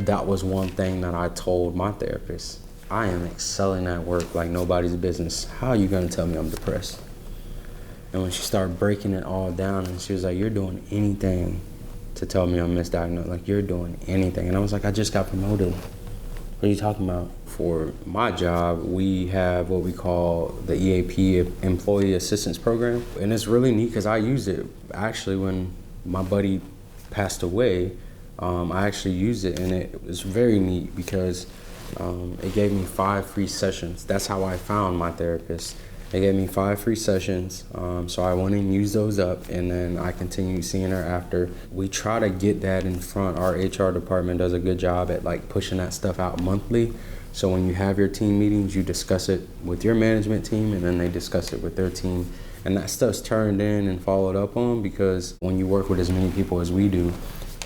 that was one thing that I told my therapist. I am excelling at work like nobody's business. How are you gonna tell me I'm depressed? And when she started breaking it all down, and she was like, you're doing anything to tell me I'm misdiagnosed. Like, you're doing anything. And I was like, I just got promoted. What are you talking about? For my job, we have what we call the EAP, Employee Assistance Program. And it's really neat because I used it. Actually, when my buddy passed away, I actually used it, and it was very neat because it gave me 5 free sessions. That's how I found my therapist. They gave me 5 free sessions, so I went and used those up, and then I continued seeing her after. We try to get that in front. Our HR department does a good job at like pushing that stuff out monthly. So when you have your team meetings, you discuss it with your management team, and then they discuss it with their team. And that stuff's turned in and followed up on, because when you work with as many people as we do,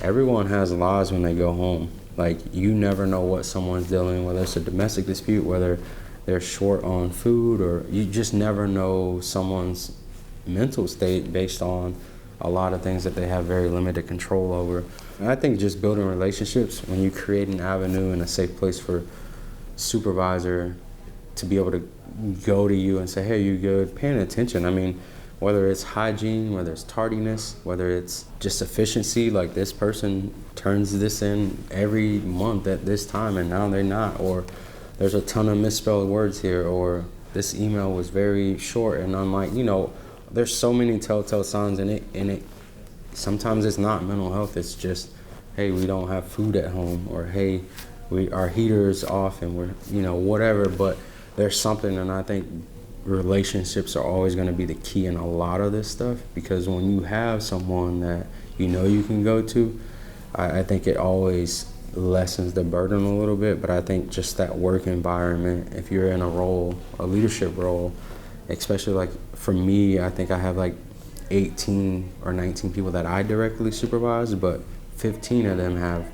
everyone has lives when they go home. Like, you never know what someone's dealing with, whether it's a domestic dispute, whether they're short on food, or you just never know someone's mental state based on a lot of things that they have very limited control over. And I think just building relationships, when you create an avenue and a safe place for supervisor to be able to go to you and say, hey, you good, paying attention. I mean, whether it's hygiene, whether it's tardiness, whether it's just efficiency, like this person turns this in every month at this time and now they're not, or there's a ton of misspelled words here, or this email was very short. And I'm like, there's so many telltale signs in it. Sometimes it's not mental health, it's just, hey, we don't have food at home, or hey, our heater's off and we're, whatever, but there's something. And I think relationships are always going to be the key in a lot of this stuff, because when you have someone that you can go to, I think it always lessens the burden a little bit. But I think just that work environment, if you're in a leadership role, especially like for me, I think I have like 18 or 19 people that I directly supervise, but 15 of them have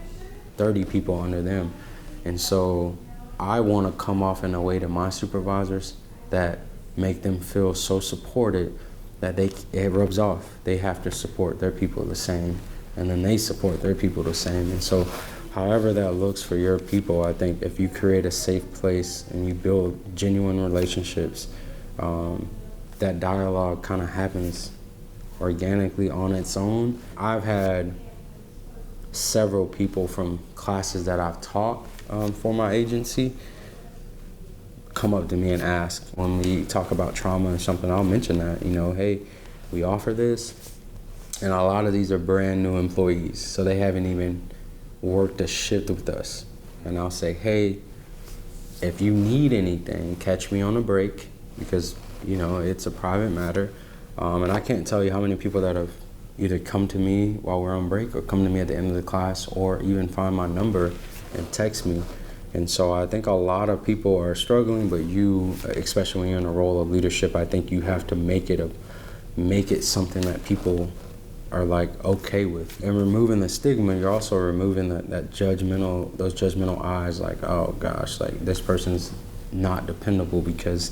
30 people under them. And so I want to come off in a way to my supervisors that make them feel so supported that it rubs off. They have to support their people the same, and then they support their people the same. And so however that looks for your people, I think if you create a safe place and you build genuine relationships, that dialogue kind of happens organically on its own. I've had several people from classes that I've taught for my agency come up to me and ask, when we talk about trauma or something, I'll mention that, hey, we offer this, and a lot of these are brand new employees, so they haven't even worked a shift with us. And I'll say, hey, if you need anything, catch me on a break, because it's a private matter, and I can't tell you how many people that have either come to me while we're on break or come to me at the end of the class, or even find my number and text me. And so I think a lot of people are struggling, but you, especially when you're in a role of leadership, I think you have to make it something that people are like okay with. And removing the stigma, you're also removing those judgmental eyes, like, oh gosh, like this person's not dependable because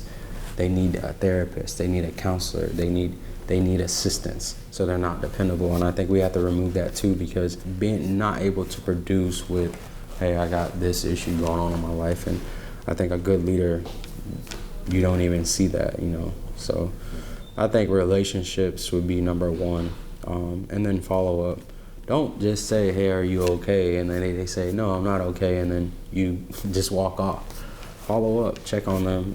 they need a therapist, they need a counselor, they need assistance, so they're not dependable. And I think we have to remove that too, because being not able to produce with, hey, I got this issue going on in my life. And I think a good leader, you don't even see that, So I think relationships would be number one, and then follow up. Don't just say, hey, are you okay? And then they say, no, I'm not okay, and then you just walk off. Follow up, check on them,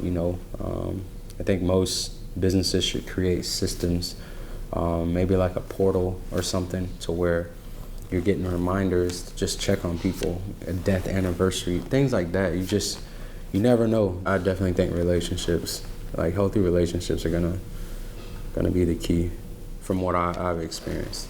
I think most businesses should create systems, maybe like a portal or something, to where you're getting reminders to just check on people, a death anniversary, things like that. You never know. I definitely think relationships, like healthy relationships, are gonna be the key from what I've experienced.